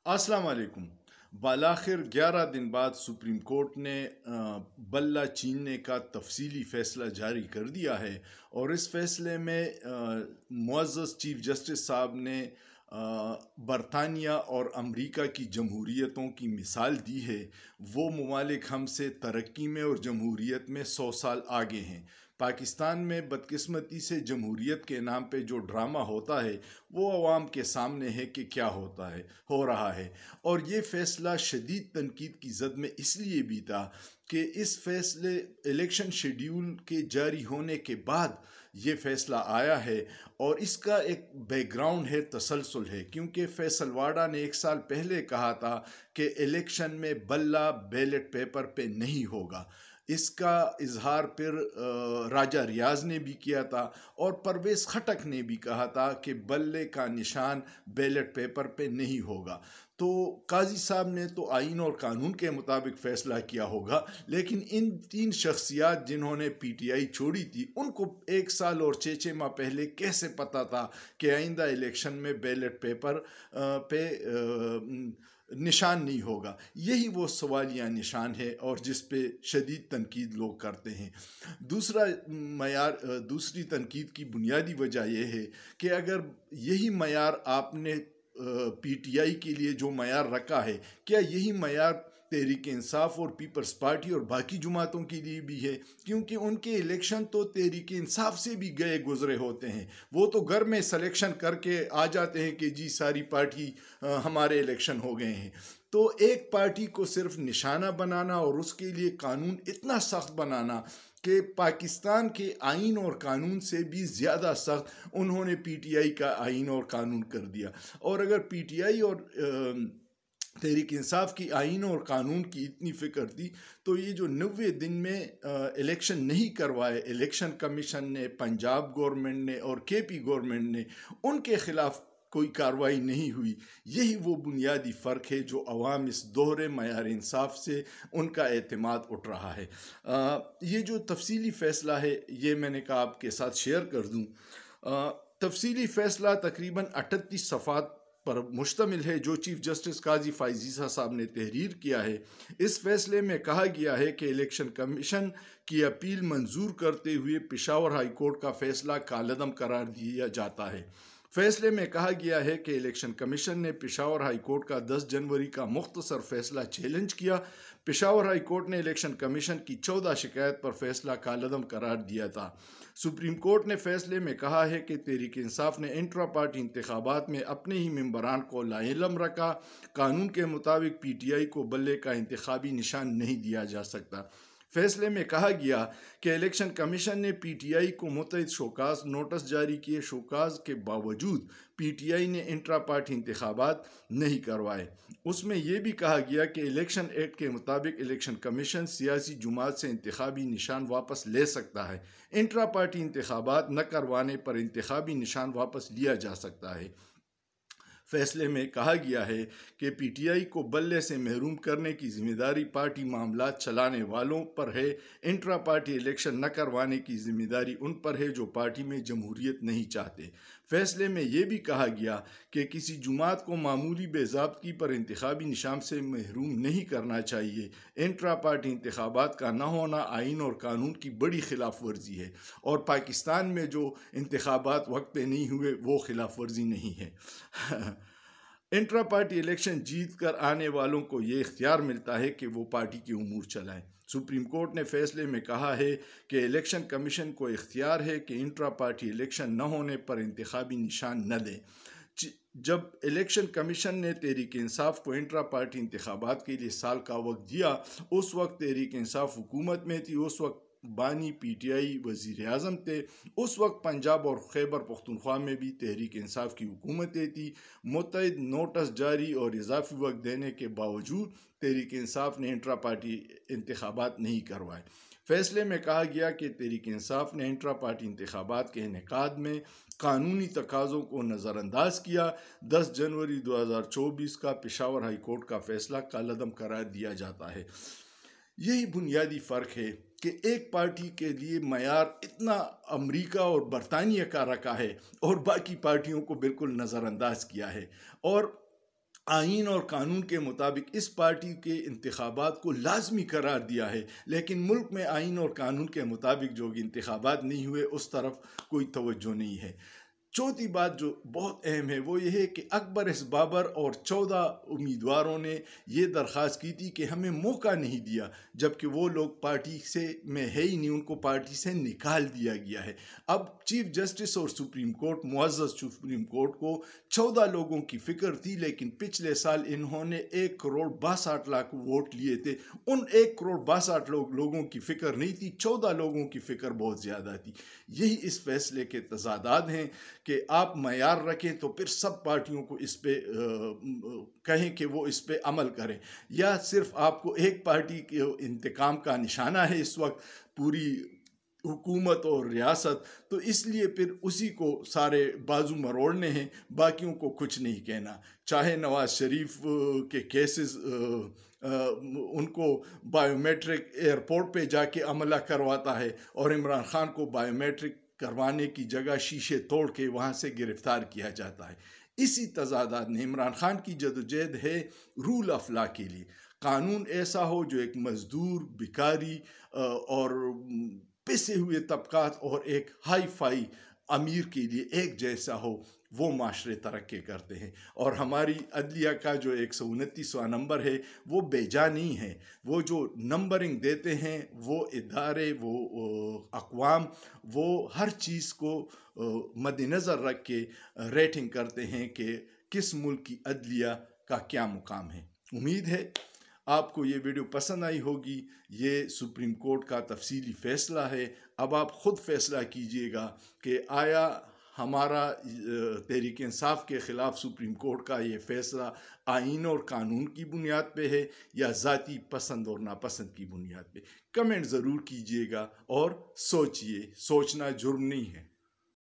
अस्सलाम वालेकुम। बालाखिर 11 दिन बाद सुप्रीम कोर्ट ने बल्ला छीनने का तफसीली फ़ैसला जारी कर दिया है और इस फ़ैसले में मुअज़्ज़ज़ चीफ जस्टिस साहब ने बरतानिया और अमरीका की जमहूरियतों की मिसाल दी है। वो ममालिक हमसे तरक्की में और जमहूरियत में 100 साल आगे हैं। पाकिस्तान में बदकिस्मती से जमहूरियत के नाम पे जो ड्रामा होता है वो अवाम के सामने है कि क्या हो रहा है। और ये फ़ैसला शदीद तनकीद की ज़द में इसलिए भी था कि इस फैसले इलेक्शन शेड्यूल के जारी होने के बाद ये फ़ैसला आया है और इसका एक बैकग्राउंड है, तसलसल है, क्योंकि फैसल वाडा ने 1 साल पहले कहा था कि इलेक्शन में बल्ला बैलेट पेपर पे नहीं होगा। इसका इजहार फिर राजा रियाज ने भी किया था और परवेज़ खटक ने भी कहा था कि बल्ले का निशान बैलेट पेपर पे नहीं होगा। तो काजी साहब ने तो आइन और कानून के मुताबिक फ़ैसला किया होगा, लेकिन इन 3 शख्सियात जिन्होंने पीटीआई छोड़ी थी उनको 1 साल और 6 माह पहले कैसे पता था कि आइंदा इलेक्शन में बैलेट पेपर पे निशान नहीं होगा। यही वो सवालिया निशान है और जिस पे शदीद तनकीद लोग करते हैं। दूसरी तनकीद की बुनियादी वजह यह है कि अगर यही मयार आपने पीटीआई के लिए जो मयार रखा है, क्या यही मयार तहरीक इंसाफ और पीपल्स पार्टी और बाकी जमातों के लिए भी है? क्योंकि उनके इलेक्शन तो तहरीक इंसाफ से भी गए गुजरे होते हैं। वो तो घर में सिलेक्शन करके आ जाते हैं कि जी सारी पार्टी हमारे इलेक्शन हो गए हैं। तो एक पार्टी को सिर्फ निशाना बनाना और उसके लिए कानून इतना सख्त बनाना कि पाकिस्तान के आइन और कानून से भी ज़्यादा सख्त उन्होंने पीटीआई का आइन और कानून कर दिया। और अगर पीटीआई और तहरीक इंसाफ की आइन और कानून की इतनी फ़िक्र थी तो ये जो 90 दिन में इलेक्शन नहीं करवाए इलेक्शन कमीशन ने, पंजाब गवर्नमेंट ने और केपी गवर्नमेंट ने, उनके ख़िलाफ़ कोई कार्रवाई नहीं हुई। यही वो बुनियादी फ़र्क है जो अवाम इस दोहरे मयार इंसाफ से उनका एतमाद उठ रहा है। ये जो तफसीली फ़ैसला है ये मैंने कहा आपके साथ शेयर कर दूँ। तफसीली फ़ैसला तकरीबन 38 सफ़ात पर मुश्तमिल है जो चीफ जस्टिस काजी फ़ाइज़ साहब ने तहरीर किया है। इस फैसले में कहा गया है कि इलेक्शन कमीशन की अपील मंजूर करते हुए पेशावर हाई कोर्ट का फ़ैसला कालअदम करार दिया जाता है। फैसले में कहा गया है कि इलेक्शन कमीशन ने पेशावर हाई कोर्ट का 10 जनवरी का मुख्तसर फैसला चैलेंज किया। पेशावर हाई कोर्ट ने इलेक्शन कमीशन की 14 शिकायत पर फैसला कालअदम करार दिया था। सुप्रीम कोर्ट ने फैसले में कहा है कि तहरीक इंसाफ ने इंट्रा पार्टी इंतखाबात में अपने ही मेंबरान को लाइलम रखा। कानून के मुताबिक पीटीआई को बल्ले का इंतखाबी निशान नहीं दिया जा सकता। फैसले में कहा गया कि इलेक्शन कमीशन ने पीटीआई को मुतअद्दिद शोकाज नोटिस जारी किए। शोकाज के बावजूद पीटीआई ने इंट्रा पार्टी इंतखाबात नहीं करवाए। उसमें यह भी कहा गया कि इलेक्शन एक्ट के मुताबिक इलेक्शन कमीशन सियासी जुमात से इंतखाबी निशान वापस ले सकता है। इंट्रा पार्टी इंतखाबात न करवाने पर इंतखाबी निशान वापस लिया जा सकता है। फैसले में कहा गया है कि पीटीआई को बल्ले से महरूम करने की जिम्मेदारी पार्टी मामलात चलाने वालों पर है। इंट्रा पार्टी इलेक्शन न करवाने की जिम्मेदारी उन पर है जो पार्टी में जमहूरियत नहीं चाहते। फैसले में यह भी कहा गया कि किसी जुमात को मामूली बेज़ाब्तगी पर इंतखाबी निशान से महरूम नहीं करना चाहिए। इंट्रा पार्टी इंतखाबात का न होना आइन और कानून की बड़ी खिलाफ वर्जी है और पाकिस्तान में जो इंतखाबात वक्त पे नहीं हुए वो खिलाफ वर्जी नहीं है। इंट्रा पार्टी इलेक्शन जीत कर आने वालों को ये इख्तियार मिलता है कि वो पार्टी के उमूर चलाएं। सुप्रीम कोर्ट ने फैसले में कहा है कि इलेक्शन कमीशन को इख्तियार है कि इंट्रा पार्टी इलेक्शन न होने पर इंतखाबी निशान न दें। जब इलेक्शन कमीशन ने तहरीक इंसाफ को इंट्रा पार्टी इंतखाबात के लिए साल का वक्त दिया, उस वक्त तहरीक इंसाफ हुकूमत में थी। उस वक्त बानी पीटीआई वज़ीर आज़म थे। उस वक्त पंजाब और खैबर पख्तूनख्वा में भी तहरीक इंसाफ की हुकूमतें थी। मुतअद्दिद नोटिस जारी और इजाफी वक्त देने के बावजूद तहरीक इंसाफ ने इंट्रा पार्टी इंतखाबात नहीं करवाए। फैसले में कहा गया कि तहरीक इंसाफ ने इंट्रा पार्टी इंतखाबात के इनेकाद में कानूनी तकाज़ों को नज़रअंदाज किया। 10 जनवरी 2024 का पेशावर हाई कोर्ट का फैसला कालअदम करार दिया जाता है। यही बुनियादी फ़र्क है कि एक पार्टी के लिए मयार इतना अमेरिका और बरतानिया का रखा है और बाकी पार्टियों को बिल्कुल नज़रअंदाज किया है। और آئین اور قانون کے مطابق اس پارٹی کے انتخابات کو لازمی قرار دیا ہے، لیکن ملک میں آئین اور قانون کے مطابق جو انتخابات نہیں ہوئے اس طرف کوئی توجہ نہیں ہے۔ چوتھی بات جو بہت اہم ہے وہ یہ ہے کہ اکبر اس بابر اور 14 امیدواروں نے یہ درخواست کی تھی کہ ہمیں موقع نہیں دیا، جبکہ وہ لوگ پارٹی سے میں ہے ہی نہیں، ان کو پارٹی سے نکال دیا گیا ہے۔ اب چیف جسٹس اور سپریم کورٹ، معزز سپریم کورٹ کو 14 لوگوں کی فکر تھی، لیکن پچھلے سال انہوں نے 1,62,00,000 ووٹ لیے تھے۔ ان 1,62,00,000 لوگوں کی فکر نہیں تھی، 14 لوگوں کی فکر بہت زیادہ تھی۔ یہی اس فیصلے کے تضادات ہیں کہ آپ معیار رکھیں تو پھر سب پارٹیوں کو اس پہ کہیں کہ وہ اس پہ عمل کریں، یا صرف آپ کو ایک پارٹی کے انتقام کا نشانہ ہے اس وقت پوری حکومت اور ریاست، تو اس لیے پھر اسی کو سارے بازو مروڑنے ہیں، باقیوں کو کچھ نہیں کہنا۔ چاہے نواز شریف کے کیسز ان کو بائیو میٹرک ایئرپورٹ پہ جا کے عملہ کرواتا ہے، اور عمران خان کو بائیو میٹرک کروانے کی جگہ شیشے توڑ کے وہاں سے گرفتار کیا جاتا ہے۔ اسی تضادات میں عمران خان کی جدوجہد ہے رول آف لا کے لیے، قانون ایسا ہو جو ایک مزدور، بیکاری اور پسے ہوئے طبقات اور ایک ہائی فائی امیر کے لیے ایک جیسا ہو، وہ معاشرے ترقی کرتے ہیں۔ اور ہماری عدلیہ کا جو 129واں نمبر ہے وہ بے جا نہیں ہے، وہ جو نمبرنگ دیتے ہیں وہ ادارے، وہ اقوام، وہ ہر چیز کو مد نظر رکھ کے ریٹنگ کرتے ہیں کہ کس ملک کی عدلیہ کا کیا مقام ہے۔ امید ہے آپ کو یہ ویڈیو پسند آئی ہوگی۔ یہ سپریم کورٹ کا تفصیلی فیصلہ ہے، اب آپ خود فیصلہ کیجئے گا کہ آیا ہمارا تحریک انصاف کے خلاف سپریم کورٹ کا یہ فیصلہ آئین اور قانون کی بنیاد پہ ہے یا ذاتی پسند اور ناپسند کی بنیاد پہ۔ کمنٹ ضرور کیجئے گا اور سوچئے، سوچنا جرم نہیں ہے۔